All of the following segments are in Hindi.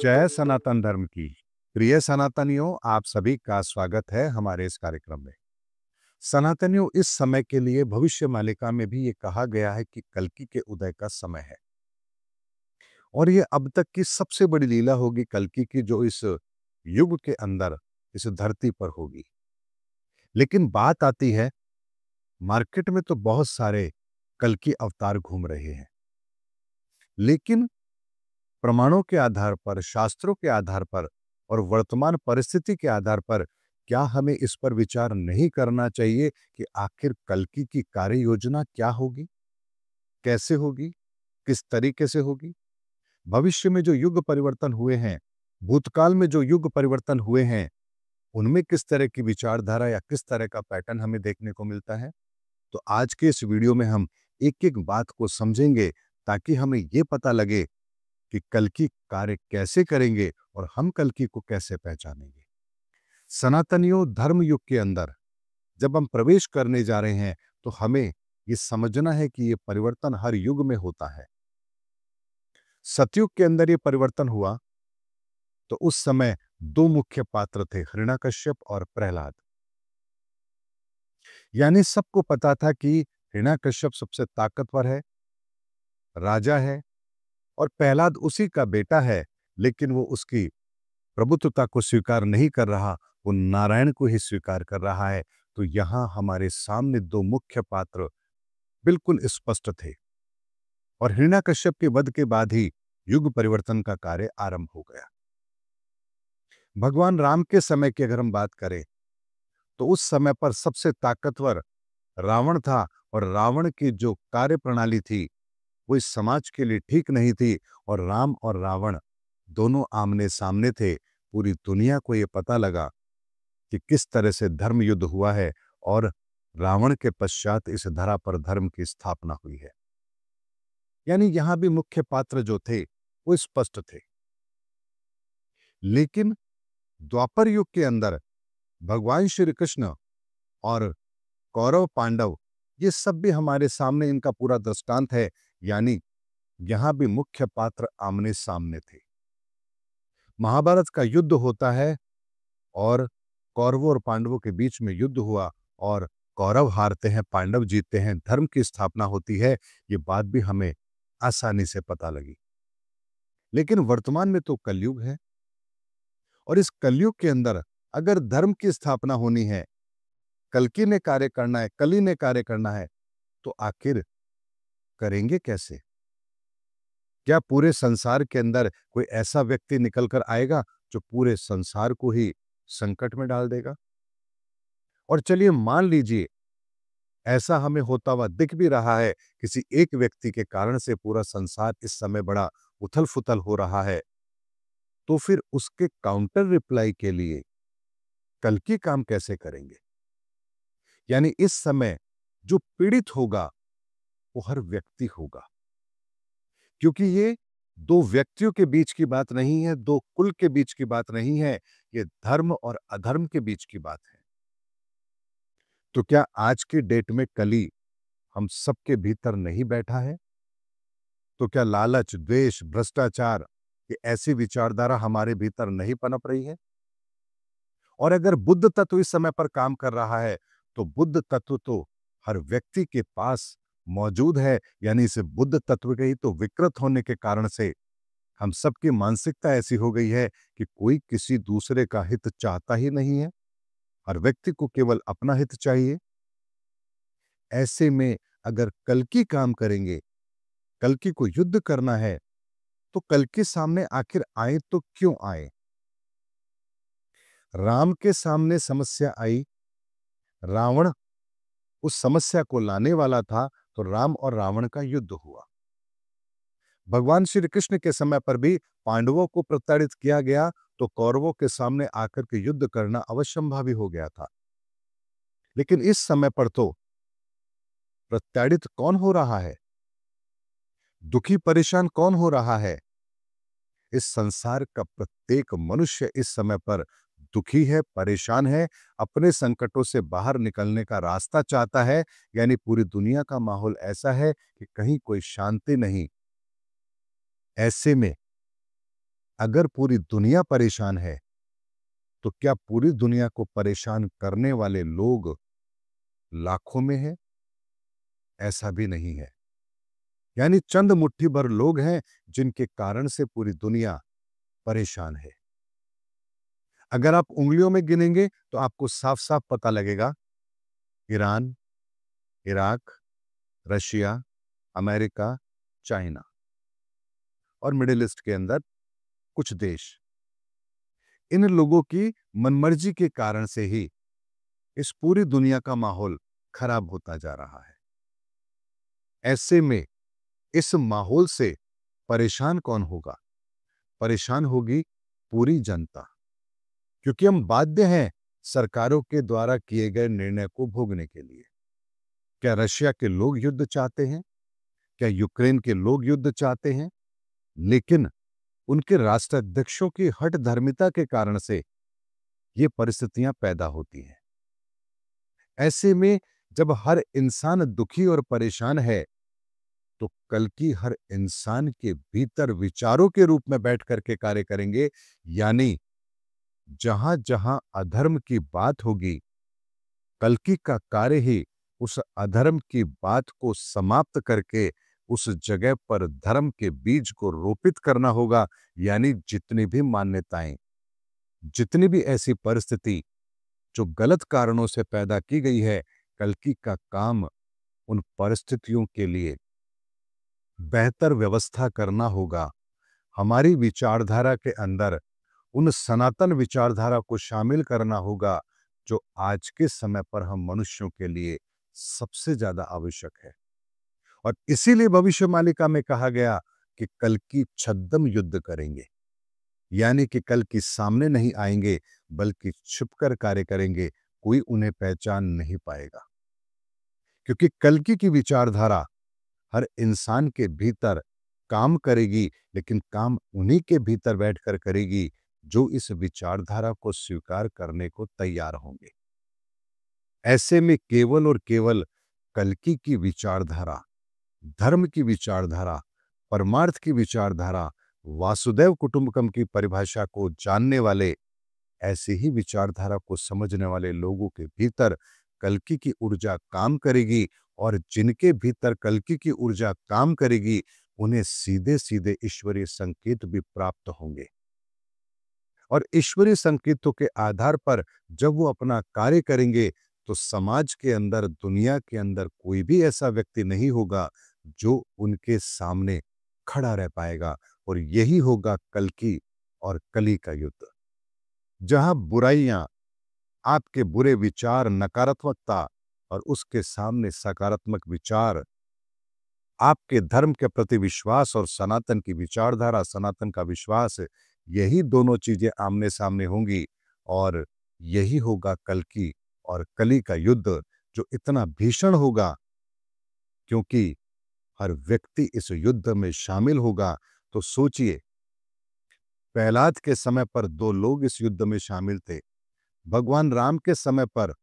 जय सनातन धर्म की। प्रिय सनातनियों, आप सभी का स्वागत है हमारे इस कार्यक्रम में। सनातनियों, इस समय के लिए भविष्य मालिका में भी ये कहा गया है कि कल्कि के उदय का समय है और ये अब तक की सबसे बड़ी लीला होगी कल्कि की, जो इस युग के अंदर इस धरती पर होगी। लेकिन बात आती है, मार्केट में तो बहुत सारे कल्कि अवतार घूम रहे हैं, लेकिन प्रमाणों के आधार पर, शास्त्रों के आधार पर और वर्तमान परिस्थिति के आधार पर क्या हमें इस पर विचार नहीं करना चाहिए कि आखिर कल्कि की कार्य योजना क्या होगी, कैसे होगी, किस तरीके से होगी? भविष्य में जो युग परिवर्तन हुए हैं, भूतकाल में जो युग परिवर्तन हुए हैं, उनमें किस तरह की विचारधारा या किस तरह का पैटर्न हमें देखने को मिलता है? तो आज के इस वीडियो में हम एक-एक बात को समझेंगे ताकि हमें ये पता लगे कि कल्कि कार्य कैसे करेंगे और हम कल्कि को कैसे पहचानेंगे। सनातनियों, धर्म युग के अंदर जब हम प्रवेश करने जा रहे हैं तो हमें ये समझना है कि ये परिवर्तन हर युग में होता है। सतयुग के अंदर ये परिवर्तन हुआ तो उस समय दो मुख्य पात्र थे, हिरण्यकश्यप और प्रहलाद। यानी सबको पता था कि हिरण्यकश्यप सबसे ताकतवर है, राजा है, और प्रहलाद उसी का बेटा है, लेकिन वो उसकी प्रभुत्वता को स्वीकार नहीं कर रहा, वो नारायण को ही स्वीकार कर रहा है। तो यहां हमारे सामने दो मुख्य पात्र बिल्कुल स्पष्ट थे और हिरण्यकश्यप के वध के बाद ही युग परिवर्तन का कार्य आरंभ हो गया। भगवान राम के समय की अगर हम बात करें तो उस समय पर सबसे ताकतवर रावण था और रावण की जो कार्य प्रणाली थी वो इस समाज के लिए ठीक नहीं थी और राम और रावण दोनों आमने सामने थे। पूरी दुनिया को यह पता लगा कि किस तरह से धर्म युद्ध हुआ है और रावण के पश्चात इस धरा पर धर्म की स्थापना हुई है। यानी यहां भी मुख्य पात्र जो थे वो स्पष्ट थे। लेकिन द्वापर युग के अंदर भगवान श्री कृष्ण और कौरव पांडव, ये सब भी हमारे सामने इनका पूरा दृष्टांत है। यानी यहां भी मुख्य पात्र आमने सामने थे। महाभारत का युद्ध होता है और कौरवों और पांडवों के बीच में युद्ध हुआ और कौरव हारते हैं, पांडव जीतते हैं, धर्म की स्थापना होती है। ये बात भी हमें आसानी से पता लगी। लेकिन वर्तमान में तो कलयुग है और इस कलयुग के अंदर अगर धर्म की स्थापना होनी है, कल्कि ने कार्य करना है, कली ने कार्य करना है, तो आखिर करेंगे कैसे? क्या पूरे संसार के अंदर कोई ऐसा व्यक्ति निकल कर आएगा जो पूरे संसार को ही संकट में डाल देगा? और चलिए मान लीजिए ऐसा हमें होता हुआ दिख भी रहा है, किसी एक व्यक्ति के कारण से पूरा संसार इस समय बड़ा उथल-फुथल हो रहा है, तो फिर उसके काउंटर रिप्लाई के लिए कल्कि काम कैसे करेंगे? यानी इस समय जो पीड़ित होगा वो हर व्यक्ति होगा, क्योंकि ये दो व्यक्तियों के बीच की बात नहीं है, दो कुल के बीच की बात नहीं है, ये धर्म और अधर्म के बीच की बात है। तो क्या आज की डेट में कली हम सबके भीतर नहीं बैठा है? तो क्या लालच, द्वेष, भ्रष्टाचार, ये ऐसी विचारधारा हमारे भीतर नहीं पनप रही है? और अगर बुद्ध तत्व इस समय पर काम कर रहा है, तो बुद्ध तत्व तो हर व्यक्ति के पास मौजूद है। यानी इस बुद्ध तत्व के ही तो विकृत होने के कारण से हम सबकी मानसिकता ऐसी हो गई है कि कोई किसी दूसरे का हित चाहता ही नहीं है। हर व्यक्ति को केवल अपना हित चाहिए। ऐसे में अगर कल्कि काम करेंगे, कल्कि को युद्ध करना है, तो कल्कि सामने आखिर आए तो क्यों आए? राम के सामने समस्या आई, रावण उस समस्या को लाने वाला था, तो राम और रावण का युद्ध हुआ। भगवान श्री कृष्ण के समय पर भी पांडवों को प्रताड़ित किया गया, तो कौरवों के सामने आकर के युद्ध करना अवश्यंभावी हो गया था। लेकिन इस समय पर तो प्रताड़ित कौन हो रहा है? दुखी परेशान कौन हो रहा है? इस संसार का प्रत्येक मनुष्य इस समय पर दुखी है, परेशान है, अपने संकटों से बाहर निकलने का रास्ता चाहता है। यानी पूरी दुनिया का माहौल ऐसा है कि कहीं कोई शांति नहीं। ऐसे में अगर पूरी दुनिया परेशान है, तो क्या पूरी दुनिया को परेशान करने वाले लोग लाखों में हैं? ऐसा भी नहीं है। यानी चंद मुट्ठी भर लोग हैं जिनके कारण से पूरी दुनिया परेशान है। अगर आप उंगलियों में गिनेंगे तो आपको साफ-साफ पता लगेगा। Iran, Iraq, Russia, America, China और मिडिल ईस्ट के अंदर कुछ देश। इन लोगों की मनमर्जी के कारण से ही इस पूरी दुनिया का माहौल खराब होता जा रहा है। ऐसे में इस माहौल से परेशान कौन होगा? परेशान होगी पूरी जनता, क्योंकि हम बाध्य हैं सरकारों के द्वारा किए गए निर्णय को भोगने के लिए। क्या रशिया के लोग युद्ध चाहते हैं? क्या यूक्रेन के लोग युद्ध चाहते हैं? लेकिन उनके राष्ट्राध्यक्षों की हठधर्मिता के कारण से ये परिस्थितियां पैदा होती हैं। ऐसे में जब हर इंसान दुखी और परेशान है, तो कल की हर इंसान के भीतर विचारों के रूप में बैठ करके कार्य करेंगे। यानी जहां जहां अधर्म की बात होगी, कल्कि का कार्य ही उस अधर्म की बात को समाप्त करके उस जगह पर धर्म के बीज को रोपित करना होगा। यानी जितनी भी मान्यताएं, जितनी भी ऐसी परिस्थिति जो गलत कारणों से पैदा की गई है, कल्कि का काम उन परिस्थितियों के लिए बेहतर व्यवस्था करना होगा। हमारी विचारधारा के अंदर उन सनातन विचारधारा को शामिल करना होगा जो आज के समय पर हम मनुष्यों के लिए सबसे ज्यादा आवश्यक है। और इसीलिए भविष्य मालिका में कहा गया कि कल की छद्म युद्ध करेंगे। यानी कि कल की सामने नहीं आएंगे, बल्कि छुपकर कार्य करेंगे, कोई उन्हें पहचान नहीं पाएगा। क्योंकि कल्कि की विचारधारा हर इंसान के भीतर काम करेगी, लेकिन काम उन्हीं के भीतर बैठकर करेगी जो इस विचारधारा को स्वीकार करने को तैयार होंगे। ऐसे में केवल और केवल कल्कि की विचारधारा, धर्म की विचारधारा, परमार्थ की विचारधारा, वासुदेव कुटुंबकम की परिभाषा को जानने वाले, ऐसी ही विचारधारा को समझने वाले लोगों के भीतर कल्कि की ऊर्जा काम करेगी। और जिनके भीतर कल्कि की ऊर्जा काम करेगी, उन्हें सीधे सीधे ईश्वरीय संकेत भी प्राप्त होंगे। और ईश्वरीय संकेतों के आधार पर जब वो अपना कार्य करेंगे, तो समाज के अंदर, दुनिया के अंदर कोई भी ऐसा व्यक्ति नहीं होगा जो उनके सामने खड़ा रह पाएगा। और यही होगा कल्कि और कली का युद्ध। जहां बुराइयां, आपके बुरे विचार, नकारात्मकता और उसके सामने सकारात्मक विचार, आपके धर्म के प्रति विश्वास और सनातन की विचारधारा, सनातन का विश्वास, यही दोनों चीजें आमने सामने होंगी। और यही होगा कल्कि और कली का युद्ध, जो इतना भीषण होगा, क्योंकि हर व्यक्ति इस युद्ध में शामिल होगा। तो सोचिए, प्रहलाद के समय पर दो लोग इस युद्ध में शामिल थे। भगवान राम के समय पर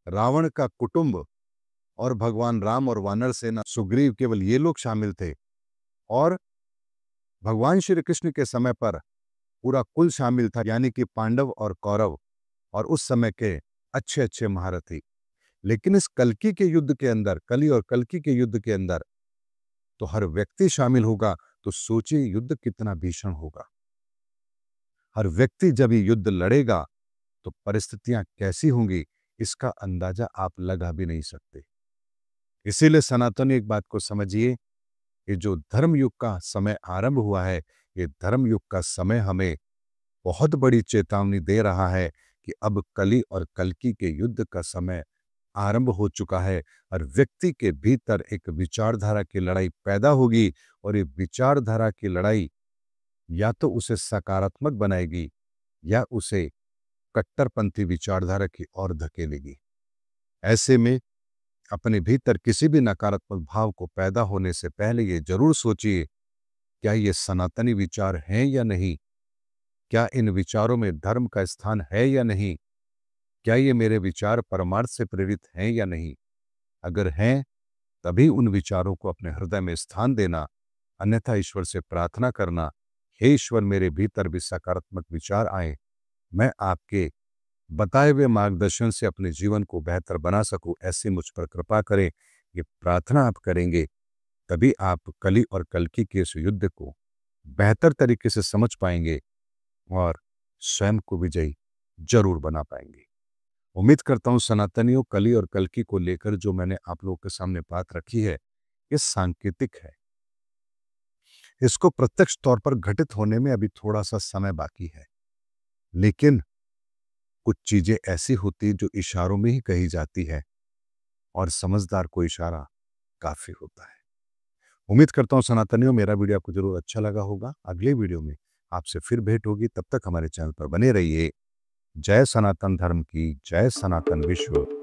रावण का कुटुंब और भगवान राम और वानर सेना सुग्रीव, केवल ये लोग शामिल थे। और भगवान श्री कृष्ण के समय पर पूरा कुल शामिल था, यानी कि पांडव और कौरव और उस समय के अच्छे अच्छे महारथी। लेकिन इस कल्कि के युद्ध के अंदर, कली और कल्कि के युद्ध के अंदर तो हर व्यक्ति शामिल होगा। तो सोचिए युद्ध कितना भीषण होगा। हर व्यक्ति जब ये युद्ध लड़ेगा तो परिस्थितियां कैसी होंगी, इसका अंदाजा आप लगा भी नहीं सकते। इसीलिए सनातन एक बात को समझिए, ये जो धर्म युग का समय आरंभ हुआ है, ये धर्म युग का समय हमें बहुत बड़ी चेतावनी दे रहा है कि अब कली और कल्कि के युद्ध का समय आरंभ हो चुका है। और व्यक्ति के भीतर एक विचारधारा की लड़ाई पैदा होगी। और ये विचारधारा की लड़ाई या तो उसे सकारात्मक बनाएगी या उसे कट्टरपंथी विचारधारा की ओर धकेलेगी। ऐसे में अपने भीतर किसी भी नकारात्मक भाव को पैदा होने से पहले ये जरूर सोचिए, क्या ये सनातनी विचार हैं या नहीं? क्या इन विचारों में धर्म का स्थान है या नहीं? क्या ये मेरे विचार परमार्थ से प्रेरित हैं या नहीं? अगर हैं, तभी उन विचारों को अपने हृदय में स्थान देना, अन्यथा ईश्वर से प्रार्थना करना, हे ईश्वर, मेरे भीतर भी सकारात्मक विचार आए, मैं आपके बताए हुए मार्गदर्शन से अपने जीवन को बेहतर बना सकूं, ऐसी मुझ पर कृपा करें। ये प्रार्थना आप करेंगे, तभी आप कली और कल्कि के इस युद्ध को बेहतर तरीके से समझ पाएंगे और स्वयं को विजयी जरूर बना पाएंगे। उम्मीद करता हूं सनातनियों, कली और कल्कि को लेकर जो मैंने आप लोगों के सामने बात रखी है, ये सांकेतिक है। इसको प्रत्यक्ष तौर पर घटित होने में अभी थोड़ा सा समय बाकी है, लेकिन कुछ चीजें ऐसी होती जो इशारों में ही कही जाती है और समझदार को इशारा काफी होता है। उम्मीद करता हूं सनातनियों, मेरा वीडियो आपको जरूर अच्छा लगा होगा। अगले वीडियो में आपसे फिर भेंट होगी, तब तक हमारे चैनल पर बने रहिए। जय सनातन धर्म की, जय सनातन विश्व।